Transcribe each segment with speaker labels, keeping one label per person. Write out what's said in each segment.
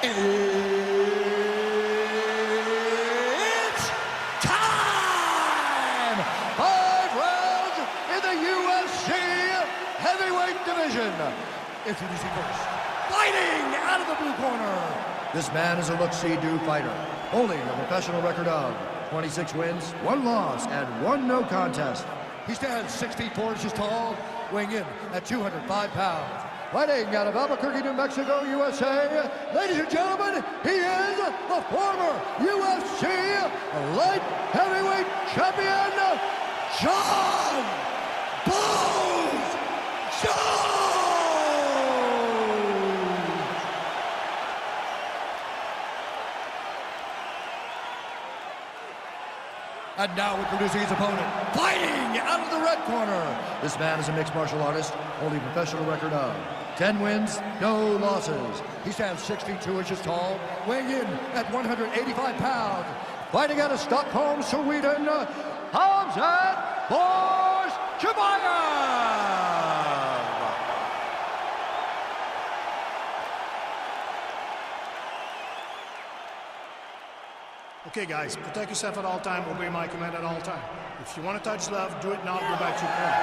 Speaker 1: It's time! 5 rounds in the UFC heavyweight division. Introducing first, fighting out of the blue corner. This man is a look-see-do fighter, holding a professional record of 26 wins, 1 loss, and 1 no contest. He stands 6 feet 4 inches tall, weighing in at 205 pounds. Fighting out of Albuquerque, New Mexico, USA, ladies and gentlemen, he is the former UFC light heavyweight champion, John Bones Jones! And now introducing his opponent, fighting out of the red corner. This man is a mixed martial artist, holding a professional record of 10 wins, no losses. He stands 6 feet 2 inches tall, weighing in at 185 pounds. Fighting out of Stockholm, Sweden, Khamzat Chimaev!
Speaker 2: Okay, guys, protect yourself at all time, obey my command at all time. If you want to touch love, do it now, go back to your corner.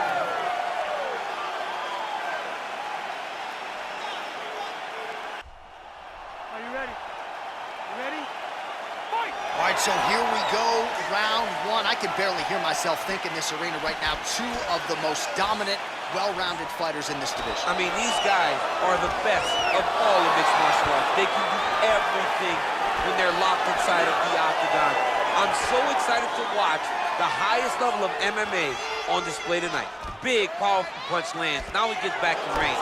Speaker 3: Are you ready? You ready? Fight!
Speaker 4: All right, so here we go, round 1. I can barely hear myself think in this arena right now. 2 of the most dominant, well-rounded fighters in this division.
Speaker 5: I mean, these guys are the best of all of mixed martial arts. They can do everything when they're locked inside of the octagon. I'm so excited to watch the highest level of MMA on display tonight. Big, powerful punch lands. Now he gets back to range.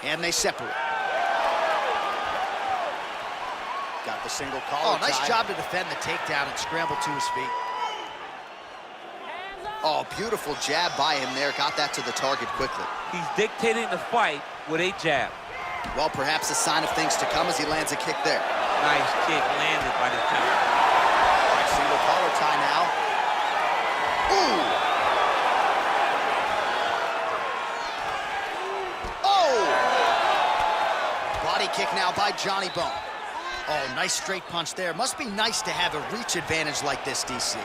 Speaker 4: And they separate. Got the single collar. Oh, nice job to defend the takedown and scramble to his feet. Oh, beautiful jab by him there. Got that to the target quickly.
Speaker 5: He's dictating the fight with a jab.
Speaker 4: Well, perhaps a sign of things to come as he lands a kick there.
Speaker 5: Nice kick landed by the counter.
Speaker 4: All right, single collar tie now. Ooh! Oh! Body kick now by Johnny Bone. Oh, nice straight punch there. Must be nice to have a reach advantage like this, DC.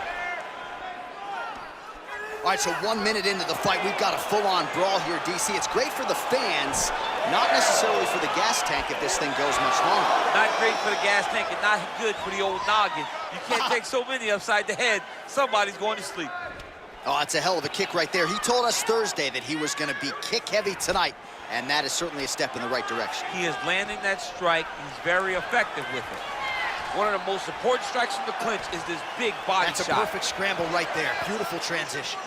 Speaker 4: All right, so 1 minute into the fight, we've got a full-on brawl here, DC. It's great for the fans, not necessarily for the gas tank if this thing goes much longer.
Speaker 5: Not great for the gas tank and not good for the old noggin. You can't take so many upside the head. Somebody's going to sleep.
Speaker 4: Oh, that's a hell of a kick right there. He told us Thursday that he was going to be kick-heavy tonight, and that is certainly a step in the right direction.
Speaker 5: He is landing that strike. He's very effective with it. One of the most important strikes from the clinch is this big body shot.
Speaker 4: That's a perfect scramble right there. Beautiful transition.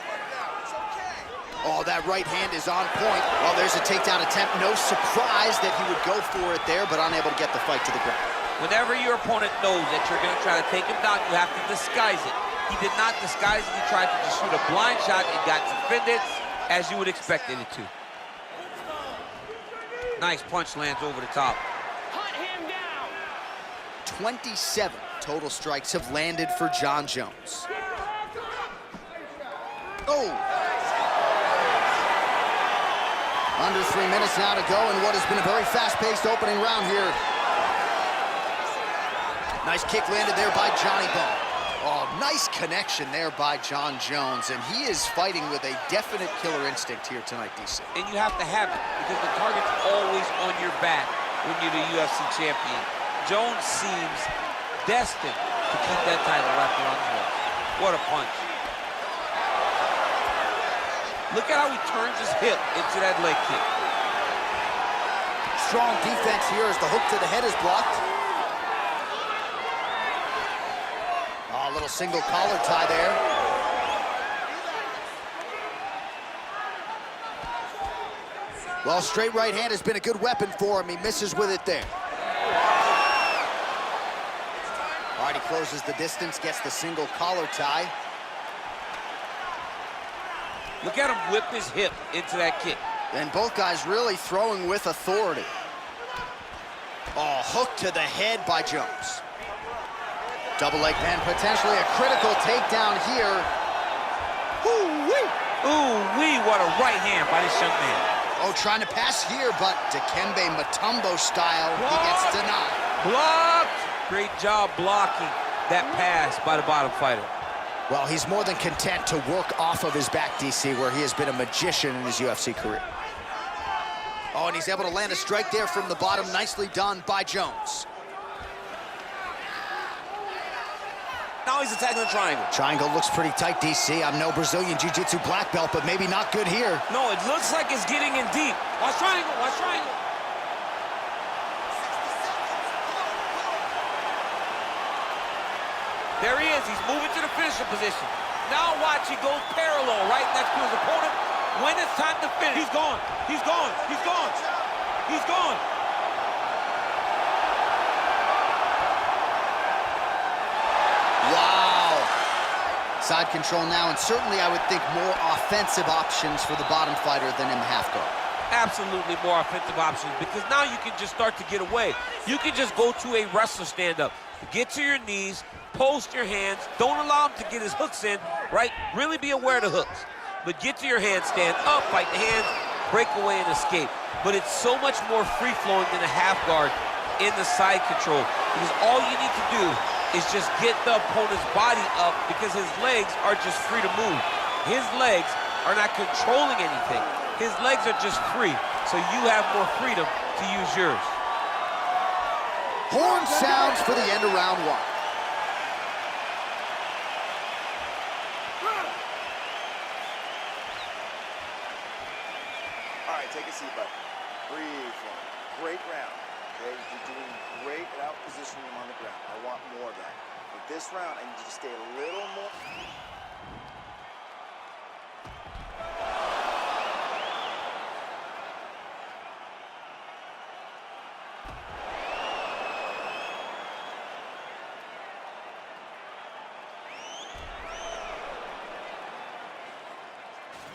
Speaker 4: Oh, that right hand is on point. Well, there's a takedown attempt. No surprise that he would go for it there, but unable to get the fight to the ground.
Speaker 5: Whenever your opponent knows that you're going to try to take him down, you have to disguise it. He did not disguise it. He tried to just shoot a blind shot and got defended as you would expect it to. Nice punch lands over the top.
Speaker 3: Hunt him down!
Speaker 4: 27 total strikes have landed for John Jones. Oh! Under 3 minutes now to go in what has been a very fast-paced opening round here. Nice kick landed there by Johnny Bone. Oh, nice connection there by John Jones, and he is fighting with a definite killer instinct here tonight, DC.
Speaker 5: And you have to have it, because the target's always on your back when you're the UFC champion. Jones seems destined to keep that title wrapped around his waist. What a punch. Look at how he turns his hip into that leg kick.
Speaker 4: Strong defense here as the hook to the head is blocked. Oh, a little single collar tie there. Well, straight right hand has been a good weapon for him. He misses with it there. All right, he closes the distance, gets the single collar tie.
Speaker 5: Look at him whip his hip into that kick.
Speaker 4: And both guys really throwing with authority. Oh, hook to the head by Jones. Double leg pen, potentially a critical takedown here.
Speaker 5: Ooh-wee! Ooh-wee, what a right hand by this young man.
Speaker 4: Oh, trying to pass here, but Dikembe Mutombo style, he gets denied.
Speaker 5: Blocked! Great job blocking that pass by the bottom fighter.
Speaker 4: Well, he's more than content to work off of his back, DC, where he has been a magician in his UFC career. Oh, and he's able to land a strike there from the bottom. Nicely done by Jones.
Speaker 5: Now he's attacking the triangle.
Speaker 4: Triangle looks pretty tight, DC. I'm no Brazilian Jiu-Jitsu black belt, but maybe not good here.
Speaker 5: No, it looks like it's getting in deep. Watch triangle, watch triangle. There he is, he's moving to the finisher position. Now watch, he goes parallel right next to his opponent. When it's time to finish, he's gone, he's gone, he's gone, he's gone.
Speaker 4: Wow. Side control now, and certainly I would think more offensive options for the bottom fighter than in the half guard.
Speaker 5: Absolutely more offensive options, because now you can just start to get away. You can just go to a wrestler stand-up. Get to your knees, post your hands, don't allow him to get his hooks in, right? Really be aware of the hooks. But get to your hands, stand up, fight the hands, break away and escape. But it's so much more free-flowing than a half guard in the side control, because all you need to do is just get the opponent's body up, because his legs are just free to move. His legs are not controlling anything. His legs are just free, so you have more freedom to use yours.
Speaker 4: Horn sounds for the end of round one.
Speaker 6: All right, take a seat, bud. Breathe. Great round. Okay, you're doing great at out-positioning him on the ground. I want more of that. With this round, I need you to stay a little more.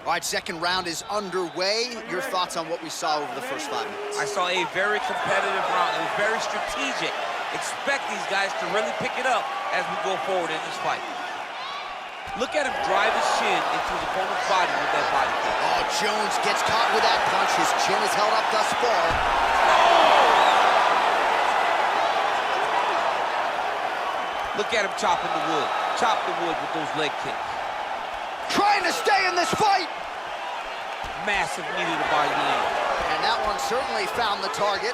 Speaker 4: All right, second round is underway. Your thoughts on what we saw over the first 5 minutes?
Speaker 5: I saw a very competitive round. It was very strategic. Expect these guys to really pick it up as we go forward in this fight. Look at him drive his chin into his opponent's body with that body kick.
Speaker 4: Oh, Jones gets caught with that punch. His chin is held up thus far.
Speaker 5: Look at him chopping the wood. Chop the wood with those leg kicks.
Speaker 4: Trying to stay in this fight.
Speaker 5: Massive knee to the body land.
Speaker 4: And that one certainly found the target.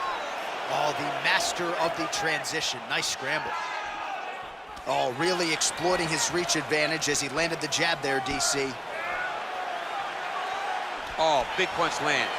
Speaker 4: Oh, the master of the transition. Nice scramble. Oh, really exploiting his reach advantage as he landed the jab there, DC.
Speaker 5: Oh, big punch land.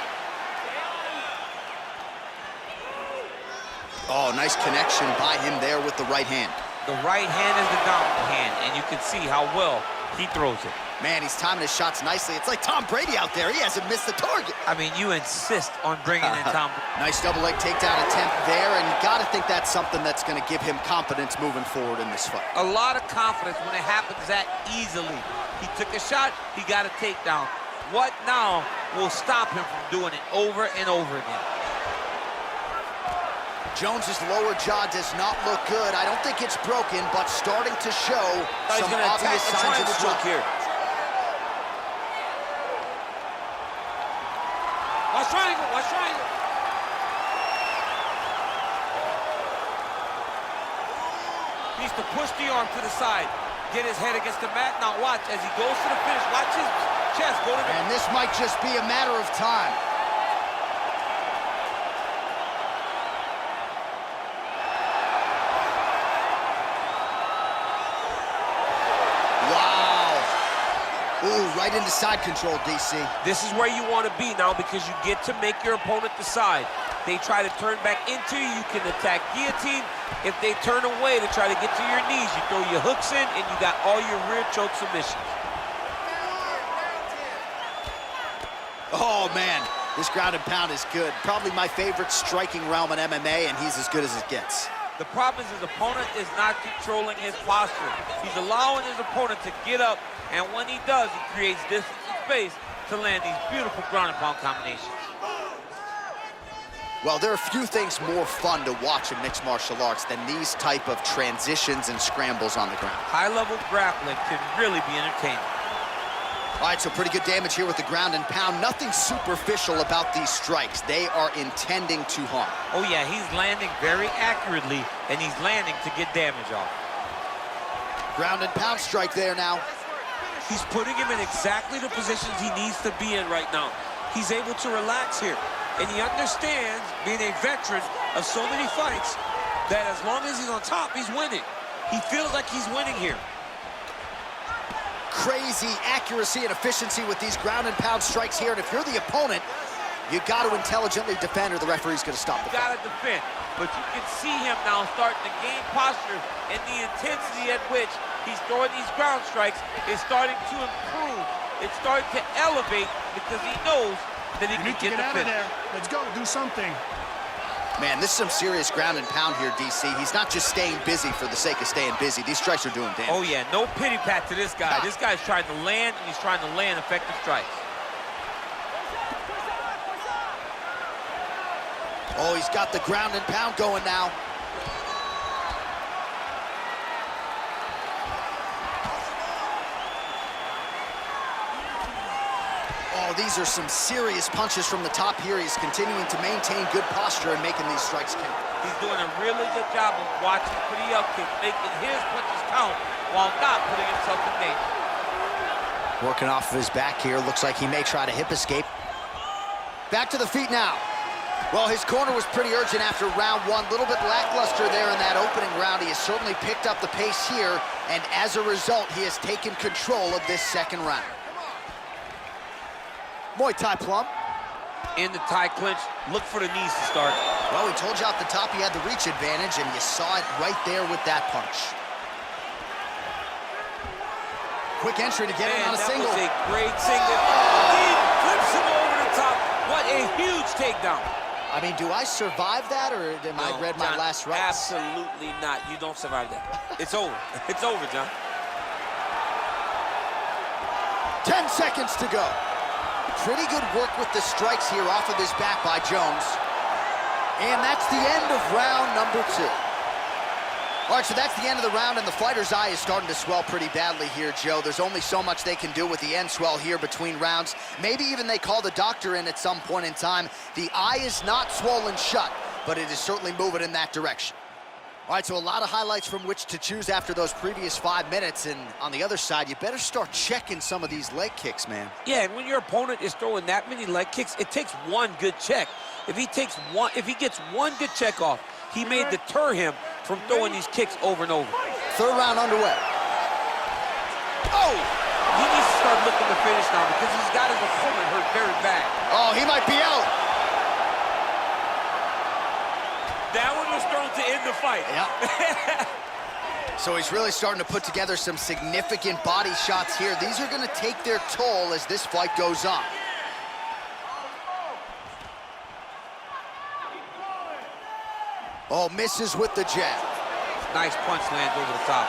Speaker 4: Oh, nice connection by him there with the right hand.
Speaker 5: The right hand is the dominant hand, and you can see how well he throws it.
Speaker 4: Man, he's timing his shots nicely. It's like Tom Brady out there. He hasn't missed the target.
Speaker 5: I mean, you insist on bringing in Tom.
Speaker 4: Nice double leg takedown attempt there, and you got to think that's something that's going to give him confidence moving forward in this fight.
Speaker 5: A lot of confidence when it happens that easily. He took a shot, he got a takedown. What now will stop him from doing it over and over again?
Speaker 4: Jones's lower jaw does not look good. I don't think it's broken, but starting to show some obvious signs of strength
Speaker 5: here. Watch triangle, watch triangle. He needs to push the arm to the side. Get his head against the mat. Now watch, as he goes to the finish, watch his chest go to the...
Speaker 4: And this might just be a matter of time. Ooh, right into side control, DC.
Speaker 5: This is where you want to be now, because you get to make your opponent decide. They try to turn back into you, you can attack guillotine. If they turn away to try to get to your knees, you throw your hooks in, and you got all your rear choke submissions.
Speaker 4: Oh, man, this ground and pound is good. Probably my favorite striking realm in MMA, and he's as good as it gets.
Speaker 5: The problem is his opponent is not controlling his posture. He's allowing his opponent to get up, and when he does, he creates distance and space to land these beautiful ground and pound combinations.
Speaker 4: Well, there are few things more fun to watch in mixed martial arts than these type of transitions and scrambles on the ground.
Speaker 5: High-level grappling can really be entertaining.
Speaker 4: All right, so pretty good damage here with the ground and pound. Nothing superficial about these strikes. They are intending to harm.
Speaker 5: Oh, yeah, he's landing very accurately, and he's landing to get damage off.
Speaker 4: Ground and pound strike there now.
Speaker 5: He's putting him in exactly the positions he needs to be in right now. He's able to relax here, and he understands, being a veteran of so many fights, that as long as he's on top, he's winning. He feels like he's winning here.
Speaker 4: Crazy accuracy and efficiency with these ground and pound strikes here, and if you're the opponent, you got to intelligently defend or the referee's going to stop the fight.
Speaker 5: You got to defend, but you can see him now starting to gain posture, and the intensity at which he's throwing these ground strikes is starting to improve. It's starting to elevate because he knows that he can get the
Speaker 2: out of
Speaker 5: finish.
Speaker 2: there. Let's go, do something.
Speaker 4: Man, this is some serious ground and pound here, DC. He's not just staying busy for the sake of staying busy. These strikes are doing damage.
Speaker 5: Oh, yeah, no pity pat to this guy. This guy's trying to land, and he's trying to land effective strikes.
Speaker 4: Oh, he's got the ground and pound going now. Oh, these are some serious punches from the top here. He's continuing to maintain good posture and making these strikes count.
Speaker 5: He's doing a really good job of watching for the up kick, making his punches count while not putting himself in danger.
Speaker 4: Working off of his back here. Looks like he may try to hip escape. Back to the feet now. Well, his corner was pretty urgent after round one. A little bit lackluster there in that opening round. He has certainly picked up the pace here, and as a result, he has taken control of this second round. Muay Thai plum.
Speaker 5: In the Thai clinch, look for the knees to start.
Speaker 4: Well, we told you off the top he had the reach advantage, and you saw it right there with that punch. Quick entry to get him on a single.
Speaker 5: That was a great single. He flips him over the top. What a huge takedown.
Speaker 4: I mean, do I survive that, or am I read my
Speaker 5: John,
Speaker 4: last rights?
Speaker 5: Absolutely not. You don't survive that. It's over. It's over, John.
Speaker 4: 10 seconds to go. Pretty good work with the strikes here off of his back by Jones. And that's the end of round number 2. All right, so that's the end of the round, and the fighter's eye is starting to swell pretty badly here, Joe. There's only so much they can do with the end swell here between rounds. Maybe even they call the doctor in at some point in time. The eye is not swollen shut, but it is certainly moving in that direction. All right, so a lot of highlights from which to choose after those previous 5 minutes, and on the other side, you better start checking some of these leg kicks, man.
Speaker 5: Yeah, and when your opponent is throwing that many leg kicks, it takes one good check. If he gets one good check off, he may deter him from throwing these kicks over and over.
Speaker 4: Third round underway.
Speaker 5: Oh! He needs to start looking to finish now because he's got his opponent hurt very bad.
Speaker 4: Oh, he might be out.
Speaker 5: That one was thrown to end the fight.
Speaker 4: Yeah. So he's really starting to put together some significant body shots here. These are going to take their toll as this fight goes on. Oh, misses with the jab.
Speaker 5: Nice punch lands over the top.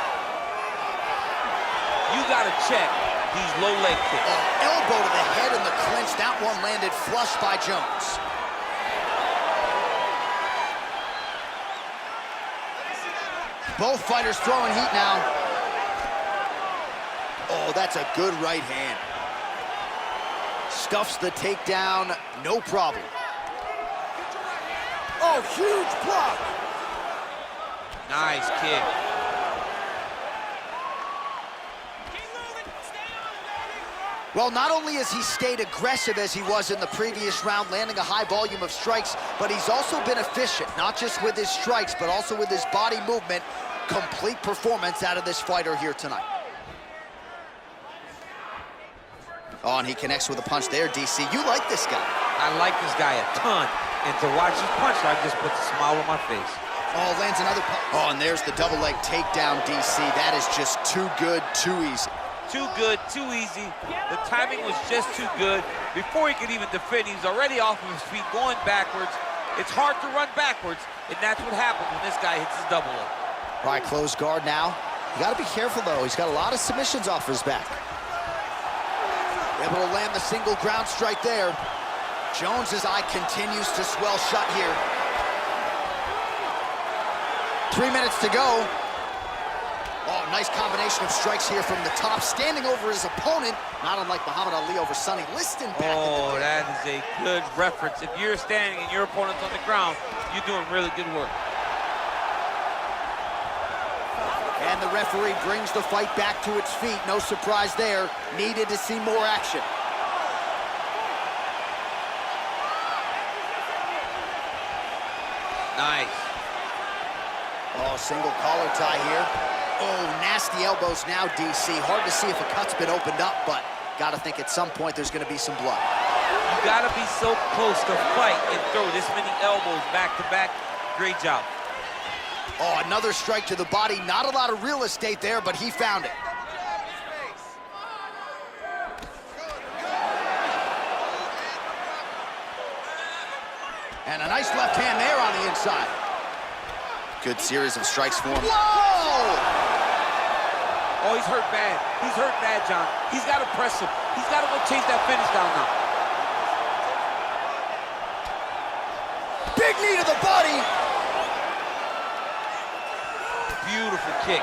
Speaker 5: You got to check these low leg kicks.
Speaker 4: Oh, elbow to the head in the clinch. That one landed flush by Jones. Both fighters throwing heat now. Oh, that's a good right hand. Stuffs the takedown, no problem. Oh, huge block.
Speaker 5: Nice kick.
Speaker 4: Well, not only has he stayed aggressive as he was in the previous round, landing a high volume of strikes, but he's also been efficient, not just with his strikes, but also with his body movement. Complete performance out of this fighter here tonight. Oh, and he connects with a punch there, DC. You like this guy.
Speaker 5: I like this guy a ton. And to watch his punch, I just puts a smile on my face.
Speaker 4: Oh, lands another punch. Oh, and there's the double leg takedown, DC. That is just too good, too easy.
Speaker 5: Too good, too easy. The timing was just too good. Before he could even defend, he's already off of his feet, going backwards. It's hard to run backwards, and that's what happens when this guy hits his double leg.
Speaker 4: All right, closed guard now. You gotta be careful, though. He's got a lot of submissions off his back. Able to land the single ground strike there. Jones's eye continues to swell shut here. 3 minutes to go. Oh, nice combination of strikes here from the top, standing over his opponent, not unlike Muhammad Ali over Sonny Liston back in the day.
Speaker 5: That is a good reference. If you're standing and your opponent's on the ground, you're doing really good work.
Speaker 4: And the referee brings the fight back to its feet. No surprise there. Needed to see more action.
Speaker 5: Nice.
Speaker 4: Oh, single collar tie here. Oh, nasty elbows now, DC. Hard to see if a cut's been opened up, but gotta think at some point there's gonna be some blood.
Speaker 5: You gotta be so close to fight and throw this many elbows back to back. Great job.
Speaker 4: Oh, another strike to the body. Not a lot of real estate there, but he found it. And a nice left hand there on the inside. Good series of strikes for him. Whoa!
Speaker 5: Oh, he's hurt bad. He's hurt bad, John. He's got to press him. He's got to go chase that finish down now.
Speaker 4: Big knee to the body.
Speaker 5: Beautiful kick.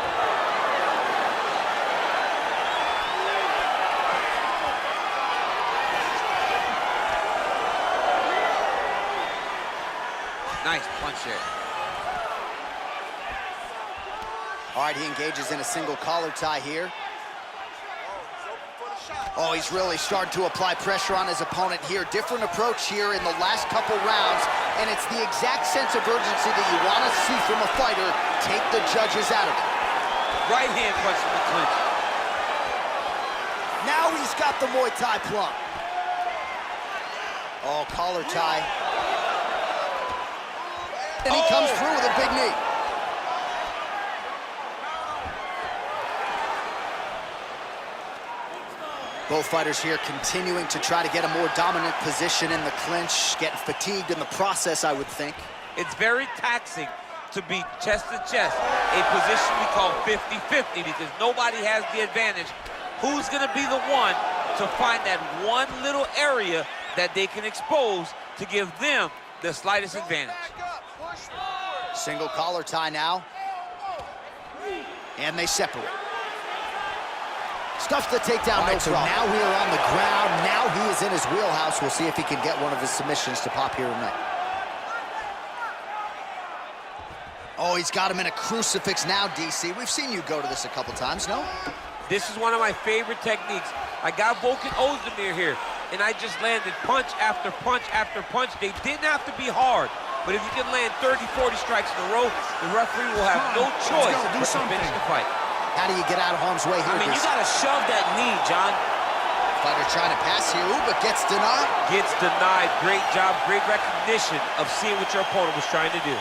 Speaker 5: Nice punch there.
Speaker 4: All right, he engages in a single collar tie here. Oh, he's really starting to apply pressure on his opponent here. Different approach here in the last couple rounds, and it's the exact sense of urgency that you want to see from a fighter. Take the judges out of it.
Speaker 5: Right hand punch in the clinch.
Speaker 4: Now he's got the Muay Thai plum. Oh, collar tie. And he comes through with a big knee. Both fighters here continuing to try to get a more dominant position in the clinch, getting fatigued in the process, I would think.
Speaker 5: It's very taxing to be chest to chest, a position we call 50-50 because nobody has the advantage. Who's gonna be the one to find that one little area that they can expose to give them the slightest advantage?
Speaker 4: Single collar tie now. And they separate. Stuffs the takedown, no problem. So now we are on the ground. Now he is in his wheelhouse. We'll see if he can get one of his submissions to pop here tonight. Oh, he's got him in a crucifix now, DC. We've seen you go to this a couple times, no?
Speaker 5: This is one of my favorite techniques. I got Volkan Ozdemir here, and I just landed punch after punch after punch. They didn't have to be hard, but if you can land 30, 40 strikes in a row, the referee will have no choice but to finish the fight.
Speaker 4: How do you get out of harm's way here?
Speaker 3: I mean, you gotta shove that knee, John.
Speaker 4: Fighter trying to pass here, ooh, but gets denied.
Speaker 5: Gets denied. Great job, great recognition of seeing what your opponent was trying to do.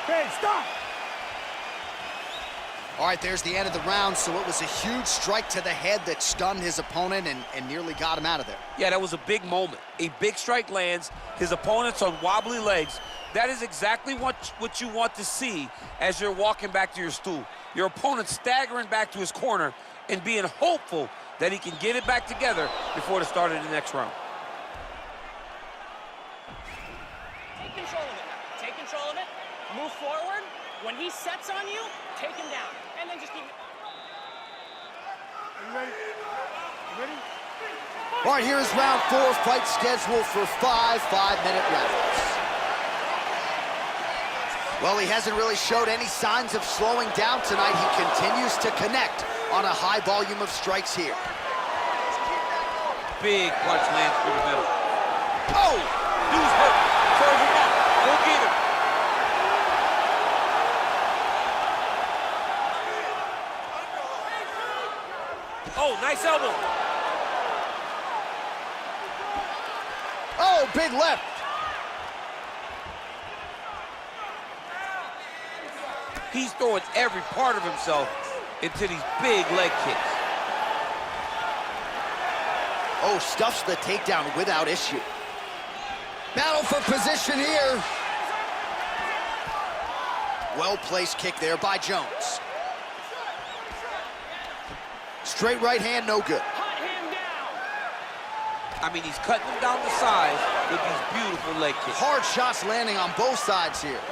Speaker 3: Hey, stop!
Speaker 4: All right, there's the end of the round, so it was a huge strike to the head that stunned his opponent and nearly got him out of there.
Speaker 5: Yeah, that was a big moment. A big strike lands, his opponent's on wobbly legs. That is exactly what you want to see as you're walking back to your stool. Your opponent staggering back to his corner and being hopeful that he can get it back together before the start of the next round.
Speaker 7: Take control of it. Take control of it. Move forward. When he sets on you, take him down. And then just keep...
Speaker 3: Are you ready? You ready?
Speaker 4: All right, here is round 4, fight scheduled for 5 5-minute rounds. Well, he hasn't really showed any signs of slowing down tonight. He continues to connect on a high volume of strikes here.
Speaker 5: Big punch lands through the middle. Oh! Dude's hurt. Serve him up. Go get him. Oh, nice elbow.
Speaker 4: Oh, big left.
Speaker 5: He's throwing every part of himself into these big leg kicks.
Speaker 4: Oh, stuffs the takedown without issue. Battle for position here. Well-placed kick there by Jones. Straight right hand, no good.
Speaker 7: Hunt him down.
Speaker 5: I mean, he's cutting them down to size with these beautiful leg kicks.
Speaker 4: Hard shots landing on both sides here.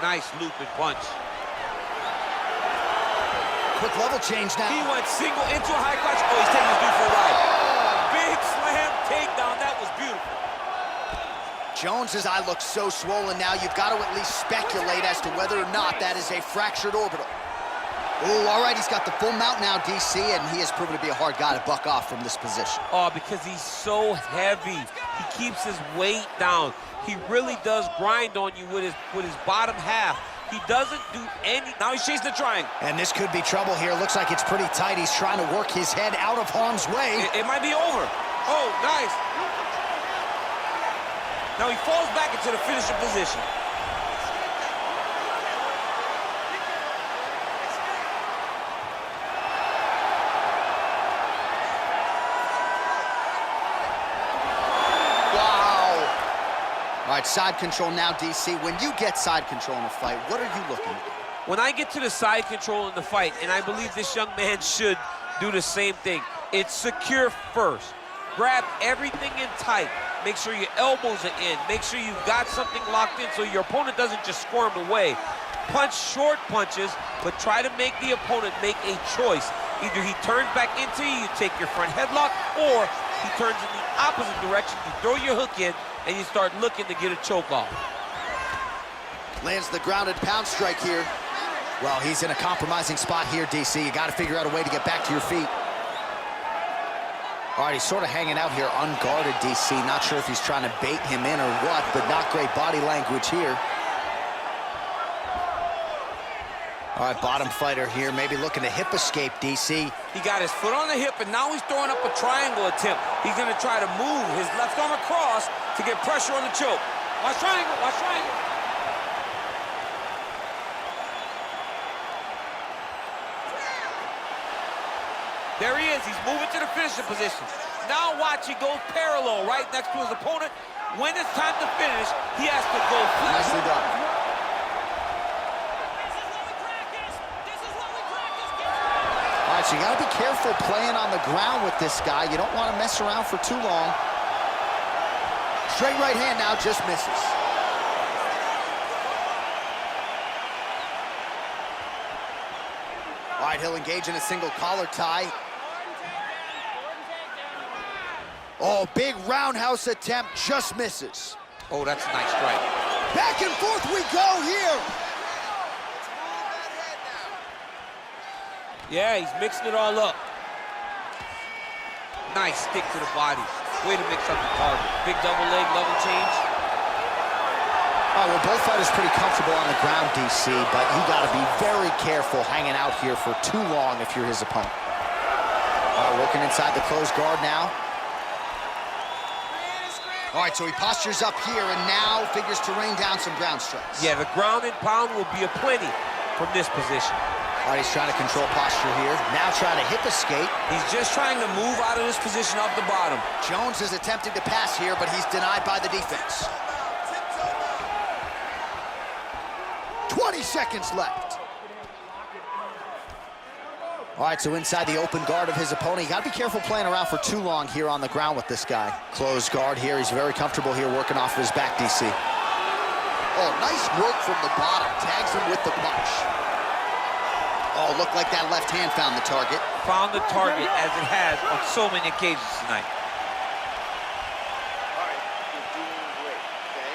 Speaker 5: Nice looping punch.
Speaker 4: Quick level change now.
Speaker 5: He went single into a high clutch. Oh, he's taking his dude for a ride. Big slam takedown. That was beautiful.
Speaker 4: Jones's eye looks so swollen now, you've got to at least speculate as to whether or not that is a fractured orbital. Oh, all right, he's got the full mount now, DC, and he has proven to be a hard guy to buck off from this position.
Speaker 5: Oh, because he's so heavy. He keeps his weight down. He really does grind on you with his bottom half. He doesn't do any... Now he's chasing the triangle.
Speaker 4: And this could be trouble here. Looks like it's pretty tight. He's trying to work his head out of harm's way.
Speaker 5: It might be over. Oh, nice. Now he falls back into the finishing position.
Speaker 4: All right, side control now, DC. When you get side control in a fight, what are you looking at?
Speaker 5: When I get to the side control in the fight, and I believe this young man should do the same thing, it's secure first. Grab everything in tight. Make sure your elbows are in. Make sure you've got something locked in so your opponent doesn't just squirm away. Punch short punches, but try to make the opponent make a choice. Either he turns back into you, you take your front headlock, or he turns in the opposite direction, you throw your hook in, and you start looking to get a choke off.
Speaker 4: Lands the grounded pound strike here. Well, he's in a compromising spot here, DC. You got to figure out a way to get back to your feet. All right, he's sort of hanging out here unguarded, DC. Not sure if he's trying to bait him in or what, but not great body language here. All right, bottom fighter here, maybe looking to hip escape, DC.
Speaker 5: He got his foot on the hip, and now he's throwing up a triangle attempt. He's gonna try to move his left arm across to get pressure on the choke. Watch triangle, watch triangle. There he is, he's moving to the finishing position. Now watch, he goes parallel right next to his opponent. When it's time to finish, he has to go flat.
Speaker 4: Nicely done. All right, so you got to be careful playing on the ground with this guy. You don't want to mess around for too long. Straight right hand now, just misses. All right, he'll engage in a single collar tie. Oh, big roundhouse attempt, just misses.
Speaker 5: Oh, that's a nice strike.
Speaker 4: Back and forth we go here.
Speaker 5: Yeah, he's mixing it all up. Nice stick to the body. Way to mix up the target. Big double leg, level change.
Speaker 4: All right, well, both fighters pretty comfortable on the ground, DC, but you got to be very careful hanging out here for too long if you're his opponent. All right, working inside the closed guard now. All right, so he postures up here and now figures to rain down some ground strikes.
Speaker 5: Yeah, the ground and pound will be a plenty from this position.
Speaker 4: All right, he's trying to control posture here. Now trying to hip escape.
Speaker 5: He's just trying to move out of this position off the bottom.
Speaker 4: Jones is attempting to pass here, but he's denied by the defense. 20 seconds left. All right, so inside the open guard of his opponent. You got to be careful playing around for too long here on the ground with this guy. Closed guard here. He's very comfortable here working off of his back, DC. Oh, nice work from the bottom. Tags him with the punch. Oh, looked like that left hand found the target.
Speaker 5: Found the target as it has on so many occasions tonight.
Speaker 6: All right, you're doing great, okay?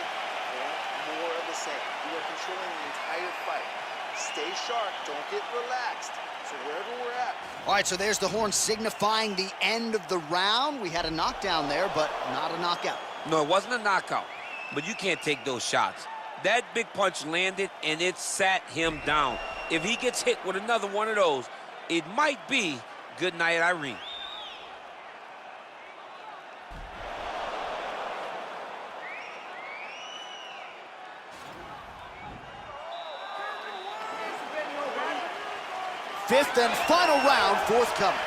Speaker 6: More of the same. You are controlling the entire fight. Stay sharp, don't get relaxed. So wherever we're at.
Speaker 4: All right, so there's the horn signifying the end of the round. We had a knockdown there, but not a knockout.
Speaker 5: No, it wasn't a knockout, but you can't take those shots. That big punch landed, and it sat him down. If he gets hit with another one of those, it might be good night, Irene.
Speaker 4: Fifth and final round forthcoming.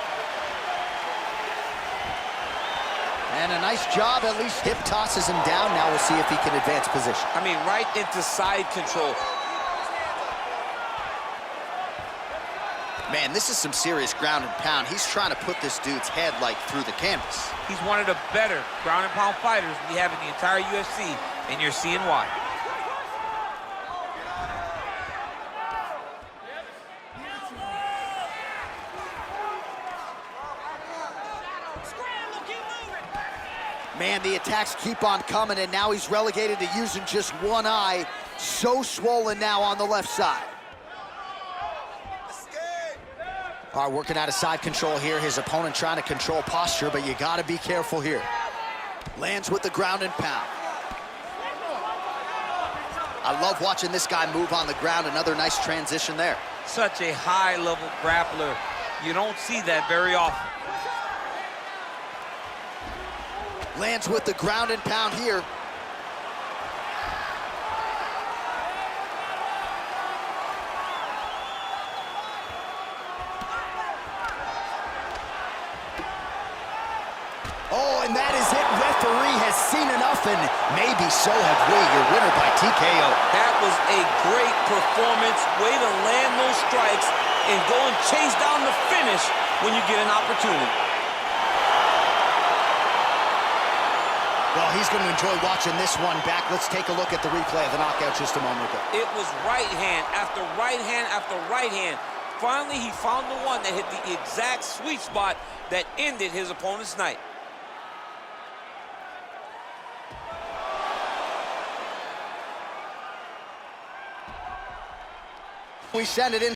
Speaker 4: And a nice job, at least hip tosses him down. Now we'll see if he can advance position.
Speaker 5: I mean, right into side control.
Speaker 4: Man, this is some serious ground and pound. He's trying to put this dude's head, like, through the canvas.
Speaker 5: He's one of the better ground and pound fighters we have in the entire UFC, and you're seeing why.
Speaker 4: Man, the attacks keep on coming, and now he's relegated to using just one eye. So swollen now on the left side. All right, working out of side control here. His opponent trying to control posture, but you gotta be careful here. Lands with the ground and pound. I love watching this guy move on the ground. Another nice transition there.
Speaker 5: Such a high-level grappler. You don't see that very often.
Speaker 4: Lands with the ground and pound here. Oh, and that is it. Referee has seen enough, and maybe so have we. Your winner by TKO.
Speaker 5: That was a great performance. Way to land those strikes and go and chase down the finish when you get an opportunity.
Speaker 4: Well, he's going to enjoy watching this one back. Let's take a look at the replay of the knockout just a moment ago.
Speaker 5: It was right hand after right hand after right hand. Finally, he found the one that hit the exact sweet spot that ended his opponent's night.
Speaker 4: We send it in.